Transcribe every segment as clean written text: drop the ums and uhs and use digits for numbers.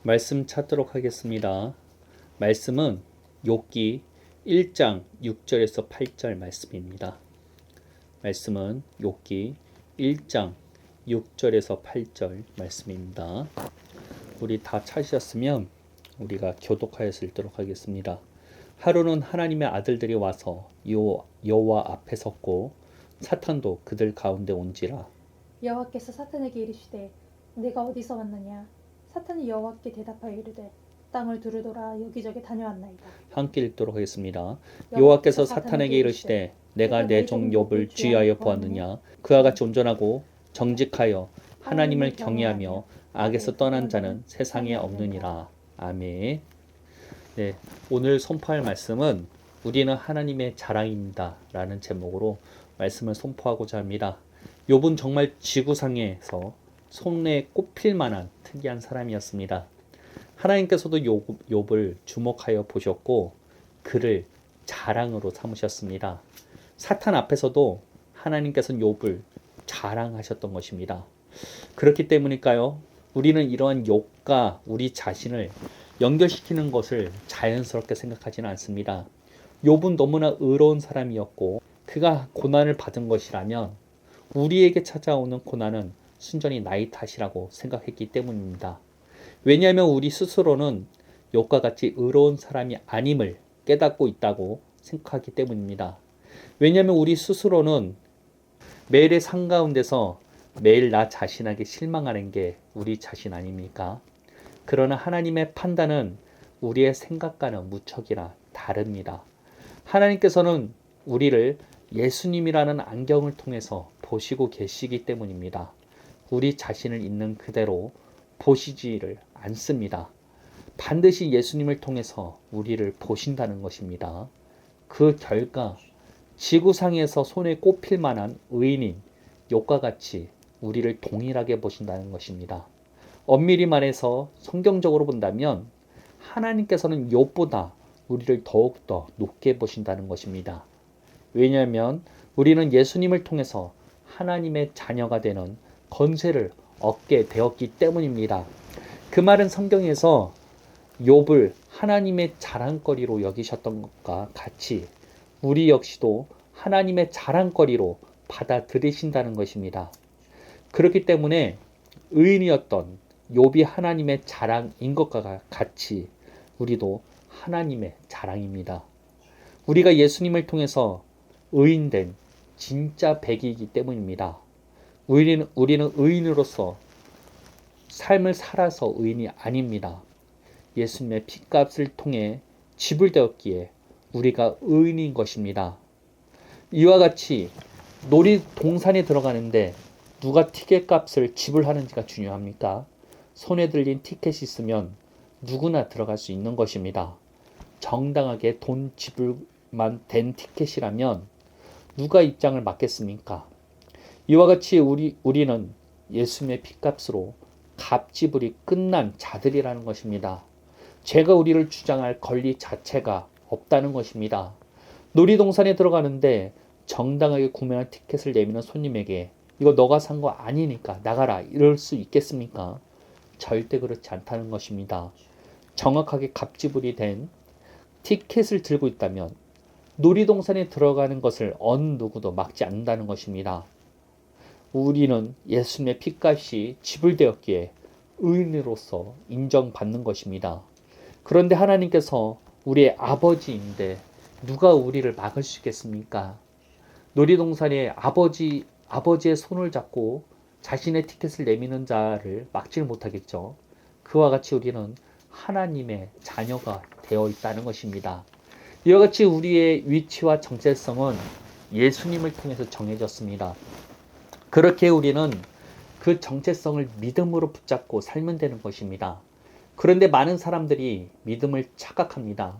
말씀 찾도록 하겠습니다. 말씀은 욥기 1장 6절에서 8절 말씀입니다. 말씀은 욥기 1장 6절에서 8절 말씀입니다. 우리 다 찾으셨으면 우리가 교독하여서 읽도록 하겠습니다. 하루는 하나님의 아들들이 와서 여호와 앞에 섰고 사탄도 그들 가운데 온지라. 여호와께서 사탄에게 이르시되 내가 어디서 왔느냐? 사탄이 여호와께 대답하여 이르되 땅을 두루돌아 여기저기 다녀왔나이다. 함께 읽도록 하겠습니다. 여호와께서 사탄에게 이르시되 내가 내 종 욥을 주의하여 보았느냐? 그와 같이 온전하고 정직하여 하나님을 경외하며 악에서 떠난 자는 세상에 없느니라. 아멘. 네, 오늘 선포할 말씀은 우리는 하나님의 자랑입니다 라는 제목으로 말씀을 선포하고자 합니다. 욥은 정말 지구상에서 손에 꼽힐 만한 특이한 사람이었습니다. 하나님께서도 욥을 주목하여 보셨고 그를 자랑으로 삼으셨습니다. 사탄 앞에서도 하나님께서는 욥을 자랑하셨던 것입니다. 그렇기 때문일까요? 우리는 이러한 욥과 우리 자신을 연결시키는 것을 자연스럽게 생각하지는 않습니다. 욥은 너무나 의로운 사람이었고 그가 고난을 받은 것이라면 우리에게 찾아오는 고난은 순전히 나의 탓이라고 생각했기 때문입니다. 왜냐하면 우리 스스로는 욥과 같이 의로운 사람이 아님을 깨닫고 있다고 생각하기 때문입니다. 왜냐하면 우리 스스로는 매일의 삶 가운데서 매일 나 자신에게 실망하는 게 우리 자신 아닙니까? 그러나 하나님의 판단은 우리의 생각과는 무척이나 다릅니다. 하나님께서는 우리를 예수님이라는 안경을 통해서 보시고 계시기 때문입니다. 우리 자신을 있는 그대로 보시지를 않습니다. 반드시 예수님을 통해서 우리를 보신다는 것입니다. 그 결과 지구상에서 손에 꼽힐 만한 의인인 욥과 같이 우리를 동일하게 보신다는 것입니다. 엄밀히 말해서 성경적으로 본다면 하나님께서는 욥보다 우리를 더욱더 높게 보신다는 것입니다. 왜냐하면 우리는 예수님을 통해서 하나님의 자녀가 되는 권세를 얻게 되었기 때문입니다. 그 말은 성경에서 욥을 하나님의 자랑거리로 여기셨던 것과 같이 우리 역시도 하나님의 자랑거리로 받아들이신다는 것입니다. 그렇기 때문에 의인이었던 욥이 하나님의 자랑인 것과 같이 우리도 하나님의 자랑입니다. 우리가 예수님을 통해서 의인된 진짜 백이기 때문입니다. 우리는 의인으로서 삶을 살아서 의인이 아닙니다. 예수님의 핏값을 통해 지불되었기에 우리가 의인인 것입니다. 이와 같이 놀이동산에 들어가는데 누가 티켓값을 지불하는지가 중요합니까? 손에 들린 티켓이 있으면 누구나 들어갈 수 있는 것입니다. 정당하게 돈 지불만 된 티켓이라면 누가 입장을 막겠습니까? 이와 같이 우리는 예수님의 핏값으로 값 지불이 끝난 자들이라는 것입니다. 죄가 우리를 주장할 권리 자체가 없다는 것입니다. 놀이동산에 들어가는데 정당하게 구매한 티켓을 내미는 손님에게 이거 너가 산 거 아니니까 나가라 이럴 수 있겠습니까? 절대 그렇지 않다는 것입니다. 정확하게 값 지불이 된 티켓을 들고 있다면 놀이동산에 들어가는 것을 어느 누구도 막지 않는다는 것입니다. 우리는 예수님의 핏값이 지불되었기에 의인으로서 인정받는 것입니다. 그런데 하나님께서 우리의 아버지인데 누가 우리를 막을 수 있겠습니까? 놀이동산에 아버지의 손을 잡고 자신의 티켓을 내미는 자를 막지를 못하겠죠. 그와 같이 우리는 하나님의 자녀가 되어 있다는 것입니다. 이와 같이 우리의 위치와 정체성은 예수님을 통해서 정해졌습니다. 그렇게 우리는 그 정체성을 믿음으로 붙잡고 살면 되는 것입니다. 그런데 많은 사람들이 믿음을 착각합니다.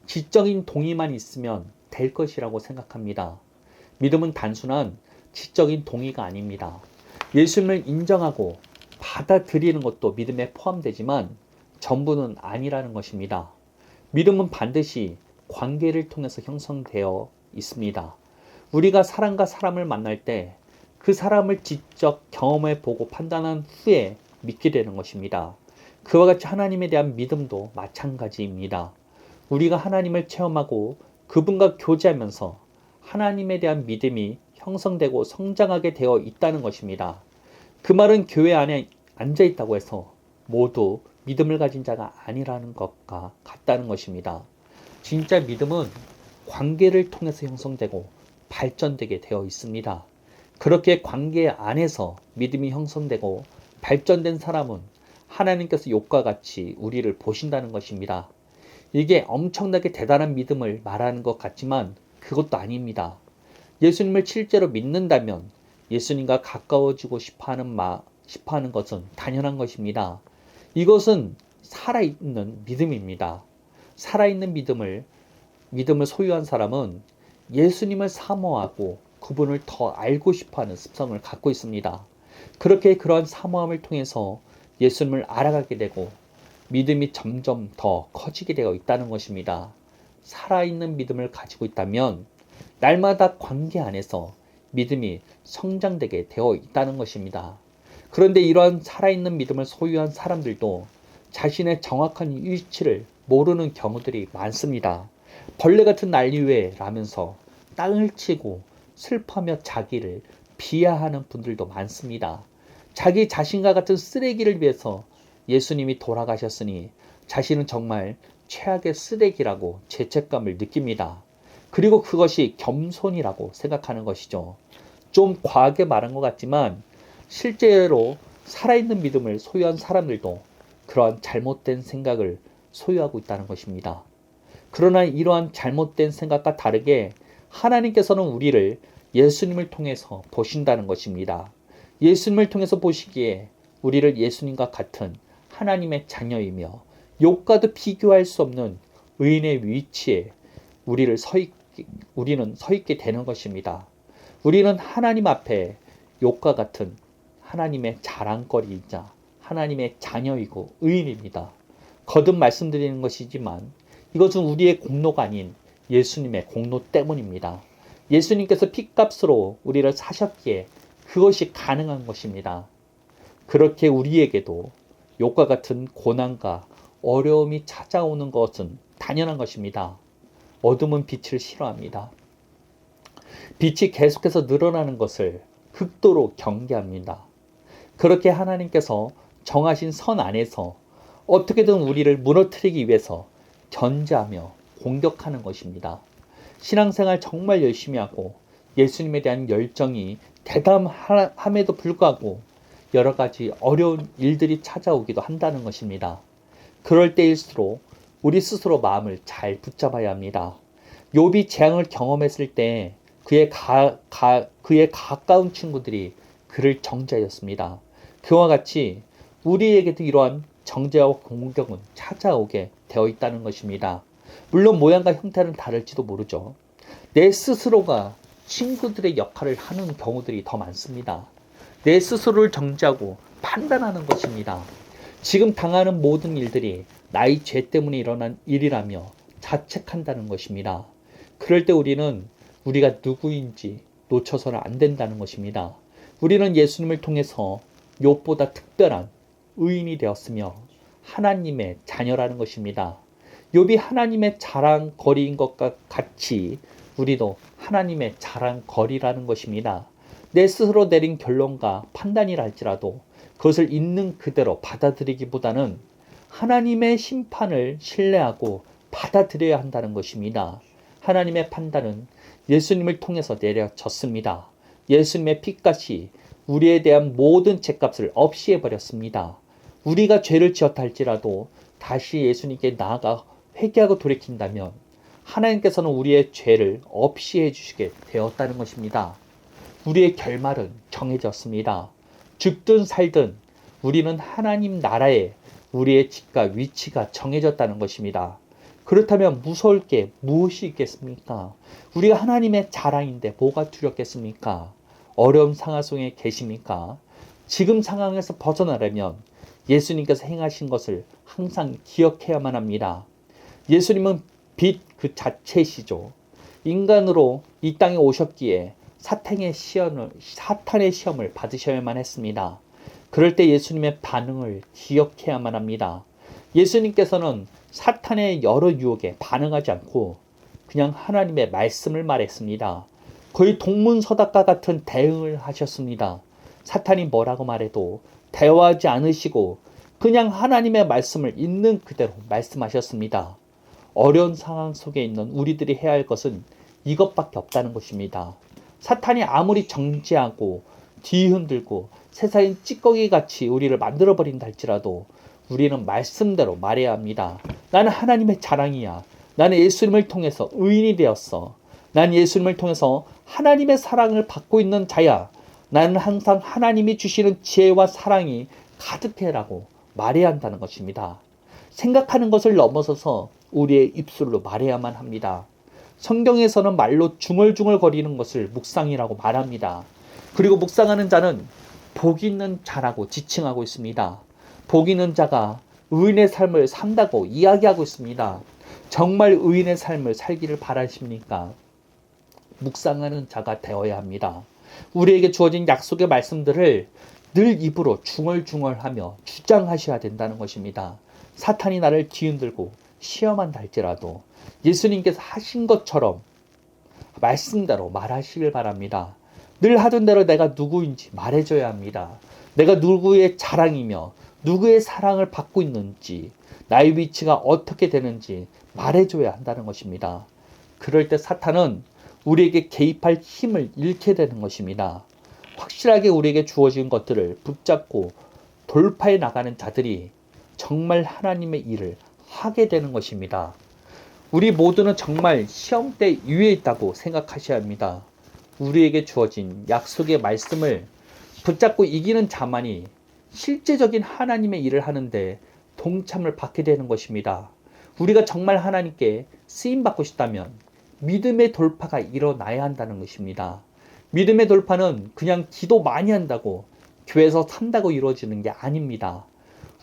지적인 동의만 있으면 될 것이라고 생각합니다. 믿음은 단순한 지적인 동의가 아닙니다. 예수님을 인정하고 받아들이는 것도 믿음에 포함되지만 전부는 아니라는 것입니다. 믿음은 반드시 관계를 통해서 형성되어 있습니다. 우리가 사람과 사람을 만날 때 그 사람을 직접 경험해 보고 판단한 후에 믿게 되는 것입니다. 그와 같이 하나님에 대한 믿음도 마찬가지입니다. 우리가 하나님을 체험하고 그분과 교제하면서 하나님에 대한 믿음이 형성되고 성장하게 되어 있다는 것입니다. 그 말은 교회 안에 앉아 있다고 해서 모두 믿음을 가진 자가 아니라는 것과 같다는 것입니다. 진짜 믿음은 관계를 통해서 형성되고 발전되게 되어 있습니다. 그렇게 관계 안에서 믿음이 형성되고 발전된 사람은 하나님께서 욥과 같이 우리를 보신다는 것입니다. 이게 엄청나게 대단한 믿음을 말하는 것 같지만 그것도 아닙니다. 예수님을 실제로 믿는다면 예수님과 가까워지고 싶어하는 것은 당연한 것입니다. 이것은 살아있는 믿음입니다. 살아있는 믿음을 소유한 사람은 예수님을 사모하고 그분을 더 알고 싶어하는 습성을 갖고 있습니다. 그렇게 그러한 사모함을 통해서 예수님을 알아가게 되고 믿음이 점점 더 커지게 되어 있다는 것입니다. 살아있는 믿음을 가지고 있다면 날마다 관계 안에서 믿음이 성장되게 되어 있다는 것입니다. 그런데 이러한 살아있는 믿음을 소유한 사람들도 자신의 정확한 위치를 모르는 경우들이 많습니다. 벌레 같은 난리 라면서 땅을 치고 슬퍼하며 자기를 비하하는 분들도 많습니다. 자기 자신과 같은 쓰레기를 위해서 예수님이 돌아가셨으니 자신은 정말 최악의 쓰레기라고 죄책감을 느낍니다. 그리고 그것이 겸손이라고 생각하는 것이죠. 좀 과하게 말한 것 같지만 실제로 살아있는 믿음을 소유한 사람들도 그러한 잘못된 생각을 소유하고 있다는 것입니다. 그러나 이러한 잘못된 생각과 다르게 하나님께서는 우리를 예수님을 통해서 보신다는 것입니다. 예수님을 통해서 보시기에 우리를 예수님과 같은 하나님의 자녀이며 욥과도 비교할 수 없는 의인의 위치에 우리는 서 있게 되는 것입니다. 우리는 하나님 앞에 욥과 같은 하나님의 자랑거리이자 하나님의 자녀이고 의인입니다. 거듭 말씀드리는 것이지만 이것은 우리의 공로가 아닌 예수님의 공로 때문입니다. 예수님께서 핏값으로 우리를 사셨기에 그것이 가능한 것입니다. 그렇게 우리에게도 욥과 같은 고난과 어려움이 찾아오는 것은 당연한 것입니다. 어둠은 빛을 싫어합니다. 빛이 계속해서 늘어나는 것을 극도로 경계합니다. 그렇게 하나님께서 정하신 선 안에서 어떻게든 우리를 무너뜨리기 위해서 견제하며 공격하는 것입니다. 신앙생활 정말 열심히 하고 예수님에 대한 열정이 대담함에도 불구하고 여러 가지 어려운 일들이 찾아오기도 한다는 것입니다. 그럴 때일수록 우리 스스로 마음을 잘 붙잡아야 합니다. 욥이 재앙을 경험했을 때 그의 가까운 친구들이 그를 정죄하였습니다. 그와 같이 우리에게도 이러한 정죄와 공격은 찾아오게 되어 있다는 것입니다. 물론 모양과 형태는 다를지도 모르죠. 내 스스로가 친구들의 역할을 하는 경우들이 더 많습니다. 내 스스로를 정죄하고 판단하는 것입니다. 지금 당하는 모든 일들이 나의 죄 때문에 일어난 일이라며 자책한다는 것입니다. 그럴 때 우리는 우리가 누구인지 놓쳐서는 안 된다는 것입니다. 우리는 예수님을 통해서 욥보다 특별한 의인이 되었으며 하나님의 자녀라는 것입니다. 욥이 하나님의 자랑거리인 것과 같이 우리도 하나님의 자랑거리라는 것입니다. 내 스스로 내린 결론과 판단이라 할지라도 그것을 있는 그대로 받아들이기보다는 하나님의 심판을 신뢰하고 받아들여야 한다는 것입니다. 하나님의 판단은 예수님을 통해서 내려졌습니다. 예수님의 피값이 우리에 대한 모든 죄값을 없이 해버렸습니다. 우리가 죄를 지었다 할지라도 다시 예수님께 나아가 회개하고 돌이킨다면 하나님께서는 우리의 죄를 없이 해주시게 되었다는 것입니다. 우리의 결말은 정해졌습니다. 죽든 살든 우리는 하나님 나라에 우리의 집과 위치가 정해졌다는 것입니다. 그렇다면 무서울 게 무엇이 있겠습니까? 우리가 하나님의 자랑인데 뭐가 두렵겠습니까? 어려운 상황 속에 계십니까? 지금 상황에서 벗어나려면 예수님께서 행하신 것을 항상 기억해야만 합니다. 예수님은 빛 그 자체시죠. 인간으로 이 땅에 오셨기에 사탄의 시험을 받으셔야만 했습니다. 그럴 때 예수님의 반응을 기억해야만 합니다. 예수님께서는 사탄의 여러 유혹에 반응하지 않고 그냥 하나님의 말씀을 말했습니다. 거의 동문서답과 같은 대응을 하셨습니다. 사탄이 뭐라고 말해도 대화하지 않으시고 그냥 하나님의 말씀을 있는 그대로 말씀하셨습니다. 어려운 상황 속에 있는 우리들이 해야 할 것은 이것밖에 없다는 것입니다. 사탄이 아무리 정죄하고 뒤흔들고 세상인 찌꺼기같이 우리를 만들어버린다 할지라도 우리는 말씀대로 말해야 합니다. 나는 하나님의 자랑이야. 나는 예수님을 통해서 의인이 되었어. 난 예수님을 통해서 하나님의 사랑을 받고 있는 자야. 나는 항상 하나님이 주시는 지혜와 사랑이 가득해라고 말해야 한다는 것입니다. 생각하는 것을 넘어서서 우리의 입술로 말해야만 합니다. 성경에서는 말로 중얼중얼 거리는 것을 묵상이라고 말합니다. 그리고 묵상하는 자는 복 있는 자라고 지칭하고 있습니다. 복 있는 자가 의인의 삶을 산다고 이야기하고 있습니다. 정말 의인의 삶을 살기를 바라십니까? 묵상하는 자가 되어야 합니다. 우리에게 주어진 약속의 말씀들을 늘 입으로 중얼중얼하며 주장하셔야 된다는 것입니다. 사탄이 나를 뒤흔들고 시험한다 할지라도 예수님께서 하신 것처럼 말씀대로 말하시길 바랍니다. 늘 하던 대로 내가 누구인지 말해줘야 합니다. 내가 누구의 자랑이며 누구의 사랑을 받고 있는지, 나의 위치가 어떻게 되는지 말해줘야 한다는 것입니다. 그럴 때 사탄은 우리에게 개입할 힘을 잃게 되는 것입니다. 확실하게 우리에게 주어진 것들을 붙잡고 돌파해 나가는 자들이 정말 하나님의 일을 하게 되는 것입니다. 우리 모두는 정말 시험대 위에 있다고 생각하셔야 합니다. 우리에게 주어진 약속의 말씀을 붙잡고 이기는 자만이 실제적인 하나님의 일을 하는데 동참을 받게 되는 것입니다. 우리가 정말 하나님께 쓰임받고 싶다면 믿음의 돌파가 일어나야 한다는 것입니다. 믿음의 돌파는 그냥 기도 많이 한다고 교회에서 산다고 이루어지는 게 아닙니다.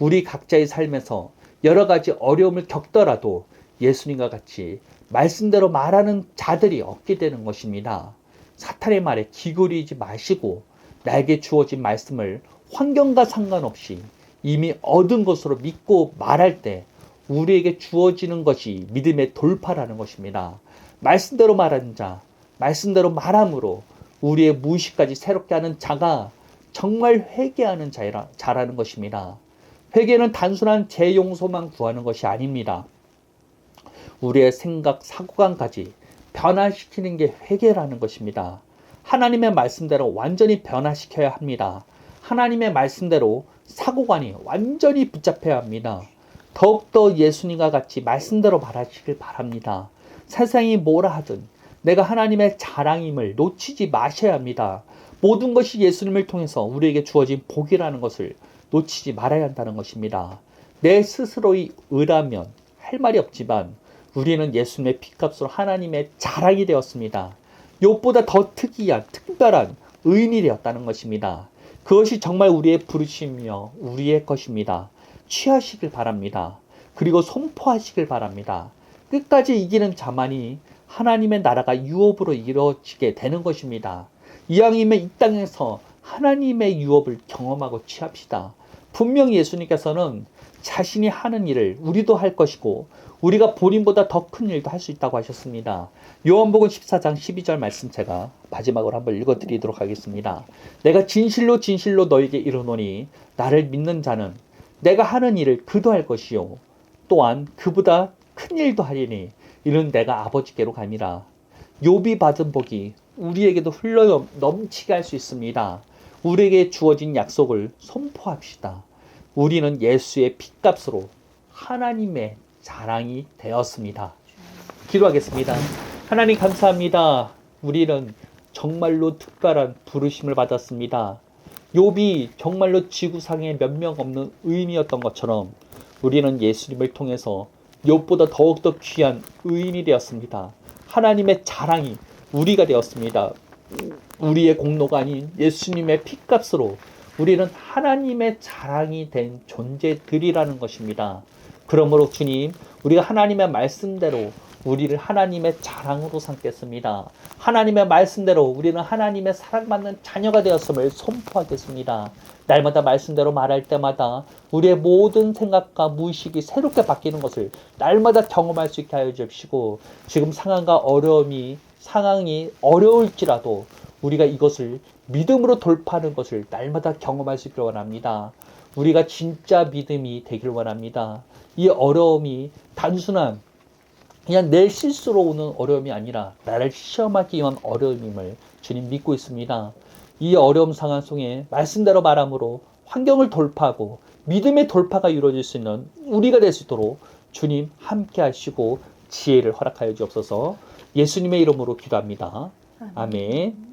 우리 각자의 삶에서 여러 가지 어려움을 겪더라도 예수님과 같이 말씀대로 말하는 자들이 얻게 되는 것입니다. 사탄의 말에 기울이지 마시고 나에게 주어진 말씀을 환경과 상관없이 이미 얻은 것으로 믿고 말할 때 우리에게 주어지는 것이 믿음의 돌파라는 것입니다. 말씀대로 말하는 자, 말씀대로 말함으로 우리의 무의식까지 새롭게 하는 자가 정말 회개하는 자라는 것입니다. 회개는 단순한 죄 용서만 구하는 것이 아닙니다. 우리의 생각, 사고관까지 변화시키는 게 회개라는 것입니다. 하나님의 말씀대로 완전히 변화시켜야 합니다. 하나님의 말씀대로 사고관이 완전히 붙잡혀야 합니다. 더욱더 예수님과 같이 말씀대로 말하시길 바랍니다. 세상이 뭐라 하든 내가 하나님의 자랑임을 놓치지 마셔야 합니다. 모든 것이 예수님을 통해서 우리에게 주어진 복이라는 것을 놓치지 말아야 한다는 것입니다. 내 스스로의 의라면 할 말이 없지만 우리는 예수님의 피값으로 하나님의 자랑이 되었습니다. 욥보다 더 특이한 특별한 의인이 되었다는 것입니다. 그것이 정말 우리의 부르심이며 우리의 것입니다. 취하시길 바랍니다. 그리고 선포하시길 바랍니다. 끝까지 이기는 자만이 하나님의 나라가 유업으로 이루어지게 되는 것입니다. 이왕이면 이 땅에서 하나님의 유업을 경험하고 취합시다. 분명히 예수님께서는 자신이 하는 일을 우리도 할 것이고 우리가 본인보다 더 큰 일도 할 수 있다고 하셨습니다. 요한복음 14장 12절 말씀 제가 마지막으로 한번 읽어드리도록 하겠습니다. 내가 진실로 진실로 너에게 이르노니 나를 믿는 자는 내가 하는 일을 그도 할 것이요 또한 그보다 큰 일도 하리니 이는 내가 아버지께로 감이라. 욥이 받은 복이 우리에게도 흘러 넘치게 할 수 있습니다. 우리에게 주어진 약속을 선포합시다. 우리는 예수의 핏값으로 하나님의 자랑이 되었습니다. 기도하겠습니다. 하나님 감사합니다. 우리는 정말로 특별한 부르심을 받았습니다. 욥이 정말로 지구상에 몇 명 없는 의인이었던 것처럼 우리는 예수님을 통해서 욥보다 더욱더 귀한 의인이 되었습니다. 하나님의 자랑이 우리가 되었습니다. 우리의 공로가 아닌 예수님의 핏값으로 우리는 하나님의 자랑이 된 존재들이라는 것입니다. 그러므로 주님, 우리가 하나님의 말씀대로 우리를 하나님의 자랑으로 삼겠습니다. 하나님의 말씀대로 우리는 하나님의 사랑받는 자녀가 되었음을 선포하겠습니다. 날마다 말씀대로 말할 때마다 우리의 모든 생각과 무의식이 새롭게 바뀌는 것을 날마다 경험할 수 있게 하여 주시고, 지금 상황이 어려울지라도 우리가 이것을 믿음으로 돌파하는 것을 날마다 경험할 수 있기를 원합니다. 우리가 진짜 믿음이 되기를 원합니다. 이 어려움이 단순한 그냥 내 실수로 오는 어려움이 아니라 나를 시험하기 위한 어려움임을 주님 믿고 있습니다. 이 어려움 상황 속에 말씀대로 말함으로 환경을 돌파하고 믿음의 돌파가 이루어질 수 있는 우리가 될 수 있도록 주님 함께 하시고 지혜를 허락하여 주옵소서. 예수님의 이름으로 기도합니다. 아멘.